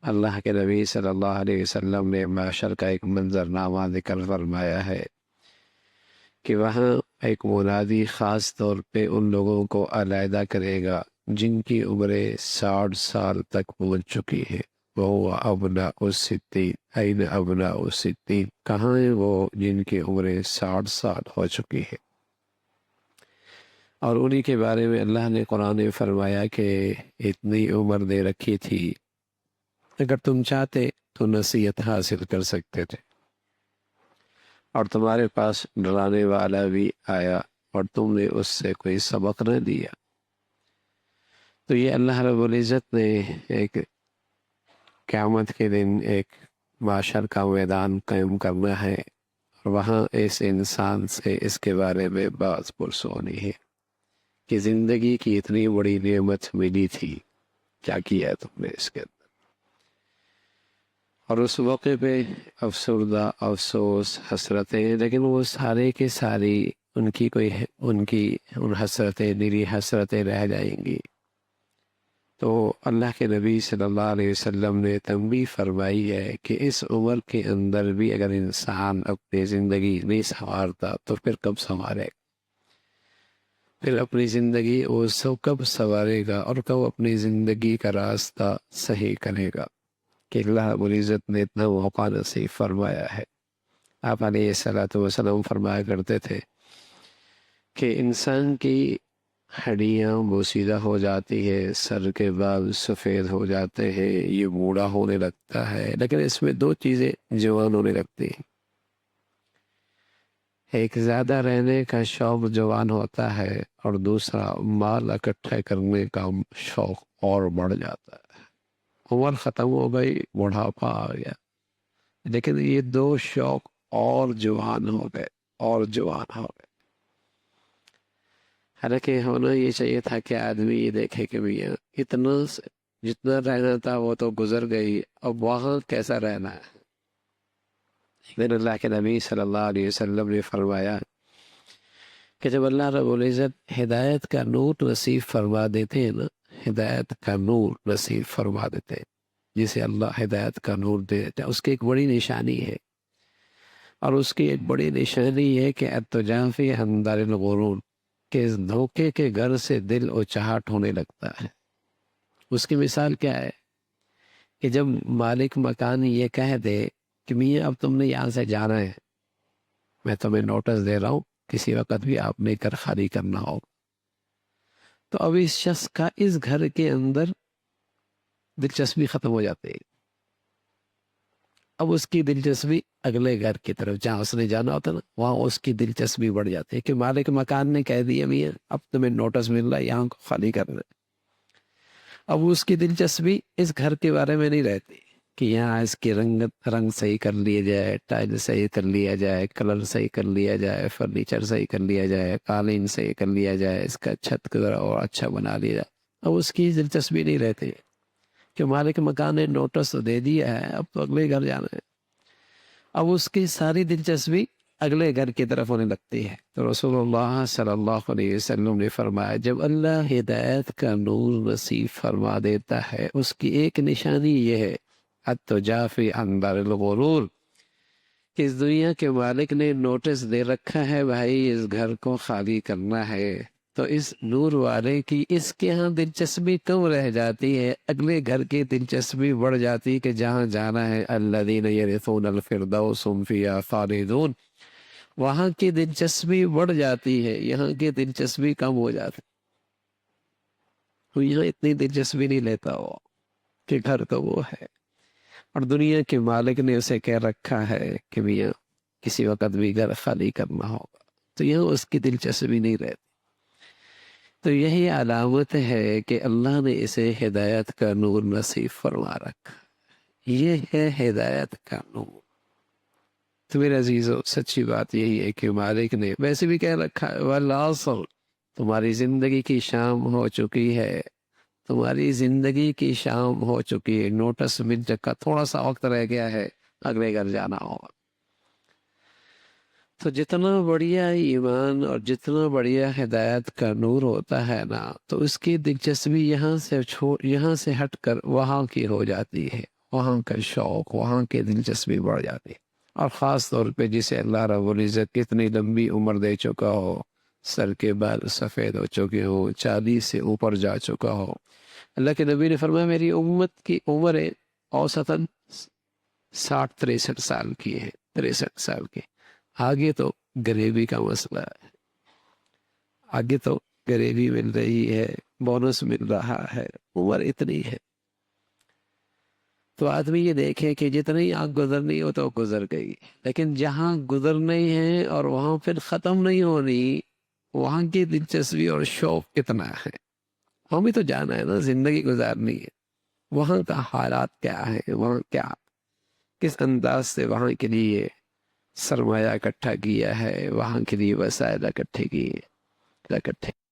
اللہ کے نبی صلی اللہ علیہ وسلم نے معاشر کا ایک منظرنامہ ذکر فرمایا ہے کہ وہاں ایک منادی خاص طور پہ ان لوگوں کو علیحدہ کرے گا جن کی عمریں 60 سال تک پہنچ چکی ہے۔ وہ ابناء الستین، این ابناء الستین، کہاں ہیں وہ جن کی عمریں 60 سال ہو چکی ہے؟ اور انہی کے بارے میں اللہ نے قرآن میں فرمایا کہ اتنی عمر دے رکھی تھی، اگر تم چاہتے تو نصیحت حاصل کر سکتے تھے، اور تمہارے پاس ڈرانے والا بھی آیا اور تم نے اس سے کوئی سبق نہ دیا۔ تو یہ اللہ رب العزت نے ایک قیامت کے دن ایک معاشر کا میدان قائم کرنا ہے، اور وہاں اس انسان سے اس کے بارے میں بات پرس ہونی ہے کہ زندگی کی اتنی بڑی نعمت ملی تھی، کیا کیا ہے تم نے اس کے اندر؟ اور اس موقع پہ افسردہ، افسوس، حسرتیں، لیکن وہ سارے کے ساری ان کی ان حسرتیں نیری حسرتیں رہ جائیں گی۔ تو اللہ کے نبی صلی اللہ علیہ وسلم نے تنبیہ فرمائی ہے کہ اس عمر کے اندر بھی اگر انسان اپنی زندگی نہیں سنوارتا تو پھر کب سنوارے گا؟ پھر اپنی زندگی وہ سب کب سنوارے گا اور کب اپنی زندگی کا راستہ صحیح کرے گا؟ کہ اللہ رب العزت نے اتنا موقع نصیب فرمایا ہے۔ آپ علیہ الصلوۃ والسلام فرمایا کرتے تھے کہ انسان کی ہڈیاں بوسیدہ ہو جاتی ہے، سر کے بال سفید ہو جاتے ہیں، یہ بوڑھا ہونے لگتا ہے، لیکن اس میں دو چیزیں جوان ہونے لگتی ہیں۔ ایک زیادہ رہنے کا شوق جوان ہوتا ہے، اور دوسرا مال اکٹھا کرنے کا شوق اور بڑھ جاتا ہے۔ عمر ختم ہو گئی، بڑھاپا آ گیا، لیکن یہ دو شوق اور جوان ہو گئے، اور جوان ہو گئے۔ حالانکہ ہونا یہ چاہیے تھا کہ آدمی یہ دیکھے کہ میاں جتنا رہنا تھا وہ تو گزر گئی، اب وہاں کیسا رہنا ہے۔ لیکن اللہ کے نبی صلی اللہ علیہ وسلم نے فرمایا کہ جب اللہ رب العزت ہدایت کا نور نصیب فرما دیتے ہیں نا، ہدایت کا نور نصیب فرما دیتے ہیں، جسے اللہ ہدایت کا نور دے دیتا ہے، اس کی ایک بڑی نشانی ہے، اور اس کی ایک بڑی نشانی ہے کہ التجافی عن دار الغرور، کہ اس دھوکے کے گھر سے دل اچاہٹ ہونے لگتا ہے۔ اس کی مثال کیا ہے کہ جب مالک مکان یہ کہہ دے کہ میاں اب تم نے یہاں سے جانا ہے، میں تمہیں نوٹس دے رہا ہوں، کسی وقت بھی آپ نے گھر خالی کرنا ہوگا، تو اب اس شخص کا اس گھر کے اندر دلچسپی ختم ہو جاتی ہے۔ اب اس کی دلچسپی اگلے گھر کی طرف جہاں اس نے جانا ہوتا ہے نا، وہاں اس کی دلچسپی بڑھ جاتی ہے کہ مالک مکان نے کہہ دیا میاں اب تمہیں نوٹس مل رہا ہے، یہاں کو خالی کرنا ہے۔ اب اس کی دلچسپی اس گھر کے بارے میں نہیں رہتی کہ یہاں اس کی رنگ صحیح کر لیا جائے، ٹائل صحیح کر لیا جائے، کلر صحیح کر لیا جائے، فرنیچر صحیح کر لیا جائے، قالین صحیح کر لیا جائے، اس کا چھت کو اور اچھا بنا لیا جائے۔ اب اس کی دلچسپی نہیں رہتی کہ مالک مکان نے نوٹس تو دے دیا ہے، اب تو اگلے گھر جانا ہے۔ اب اس کی ساری دلچسپی اگلے گھر کی طرف ہونے لگتی ہے۔ تو رسول اللہ صلی اللہ علیہ وسلم نے فرمایا جب اللہ ہدایت کا نور نصیب فرما دیتا ہے، اس کی ایک نشانی یہ ہے التجافی عن دار الغرور، کہ اس دنیا کے مالک نے نوٹس دے رکھا ہے بھائی اس گھر کو خالی کرنا ہے، تو اس نور والے کی اس کے ہاں دلچسپی کم رہ جاتی ہے، اگلے گھر کی دلچسپی بڑھ جاتی کہ جہاں جانا ہے الذین یرثون الفردوس هم فیہا خالدون، وہاں کی دلچسپی بڑھ جاتی ہے، یہاں کی دلچسپی کم ہو جاتی، تو یہاں اتنی دلچسپی نہیں لیتا وہ کہ گھر تو وہ ہے، اور دنیا کے مالک نے اسے کہہ رکھا ہے کہ میاں کسی وقت بھی گھر خالی کرنا ہوگا، تو یہاں اس کی دلچسپی نہیں رہتی۔ تو یہی علامت ہے کہ اللہ نے اسے ہدایت کا نور نصیب فرما رکھا، یہ ہے ہدایت کا نور۔ تو میرے عزیزو سچی بات یہی ہے کہ مالک نے ویسے بھی کہہ رکھا ہے والعصر، تمہاری زندگی کی شام ہو چکی ہے، تمہاری زندگی کی شام ہو چکی ہے، نوٹس مل چکا، تھوڑا سا وقت رہ گیا ہے، اگلے گھر جانا ہوگا۔ تو جتنا بڑھیا ایمان اور جتنا بڑھیا ہدایت کا نور ہوتا ہے نا، تو اس کی دلچسپی یہاں سے ہٹ کر وہاں کی ہو جاتی ہے، وہاں کا شوق، وہاں کی دلچسپی بڑھ جاتی ہے۔ اور خاص طور پہ جسے اللہ رب العزت کتنی لمبی عمر دے چکا ہو، سر کے بال سفید ہو چکے ہو، 40 سے اوپر جا چکا ہو، اللہ کے نبی نے فرمایا میری امت کی عمر اوسطاً 60-63 سال کی ہے، 63 سال کی۔ آگے تو غریبی کا مسئلہ ہے، آگے تو غریبی مل رہی ہے، بونس مل رہا ہے، عمر اتنی ہے۔ تو آدمی یہ دیکھے کہ جتنی آنکھ گزرنی ہو تو گزر گئی، لیکن جہاں گزرنی ہے اور وہاں پھر ختم نہیں ہونی، وہاں کی دلچسپی اور شوق کتنا ہے۔ ہمیں تو جانا ہے نا، زندگی گزارنی ہے۔ وہاں کا حالات کیا ہے، وہاں کیا کس انداز سے وہاں کے لیے سرمایہ اکٹھا کیا ہے، وہاں کے لیے وسائل اکٹھے کیے اکٹھے